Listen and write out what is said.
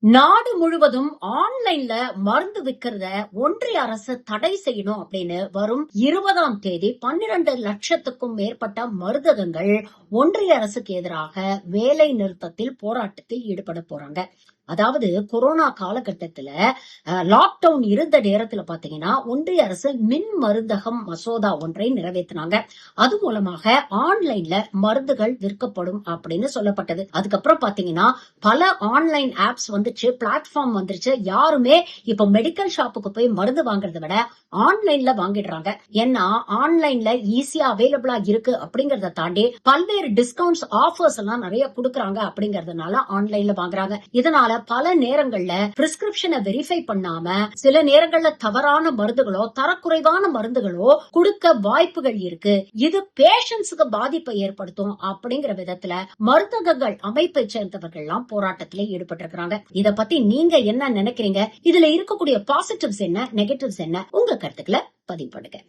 நாடு முழுவதும் ஆன்லைன்ல மருந்து விக்கிறத ஒன்றிய அரசு தடை செய்யணும் அப்படின்னு வரும் 20ஆம் தேதி 12 லட்சத்துக்கும் மேற்பட்ட மருந்தகங்கள் ஒன்றிய அரசுக்கு எதிராக வேலை நிறுத்தத்தில் போராட்டத்தில் ஈடுபட போறாங்க. அதாவது கொரோனா காலகட்டத்துல லாக்டவுன் இருந்த நேரத்துல பாத்தீங்கன்னா ஒன்றிய அரசு மின் மருந்தகம் மசோதா ஒன்றை நிறைவேற்றினாங்க. அது மூலமாக ஆன்லைன்ல மருந்துகள் விற்கப்படும் அப்படின்னு சொல்லப்பட்டது. அதுக்கப்புறம் பாத்தீங்கன்னா பல ஆன்லைன் ஆப்ஸ் வந்துச்சு, பிளாட்ஃபார்ம் வந்துருச்சு. யாருமே இப்ப மெடிக்கல் ஷாப்புக்கு போய் மருந்து வாங்குறதை விட ஆன்லைன்ல வாங்கிடுறாங்க. ஏன்னா ஆன்லைன்ல ஈஸியா அவைலபிளா இருக்கு அப்படிங்கறத தாண்டி பல்வேறு டிஸ்கவுண்ட்ஸ் ஆஃபர்ஸ் எல்லாம் நிறைய கொடுக்கறாங்க அப்படிங்கறதுனால ஆன்லைன்ல வாங்குறாங்க. இதனால பல நேரங்கள்ல பிரிஸ்கிரிப்ஷனை வெரிஃபை பண்ணாம சில நேரங்கள்ல தவறான மருந்துகளோ தரக்குறைவான மருந்துகளோ கொடுக்க வாய்ப்புகள் இருக்கு. இது பேஷண்ட்ஸுக்கு பாதிப்பை ஏற்படுத்தும் அப்படிங்கிற விதத்துல மருந்தகங்கள் அமைப்பை சேர்ந்தவர்கள் எல்லாம் போராட்டத்திலே ஈடுபட்டிருக்கிறாங்க. இத பத்தி நீங்க என்ன நினைக்கிறீங்க? இதுல இருக்கக்கூடிய பாசிட்டிவ்ஸ் என்ன, நெகட்டிவ்ஸ் என்ன? உங்க கருத்துக்களை பதிவு பண்ணுங்க.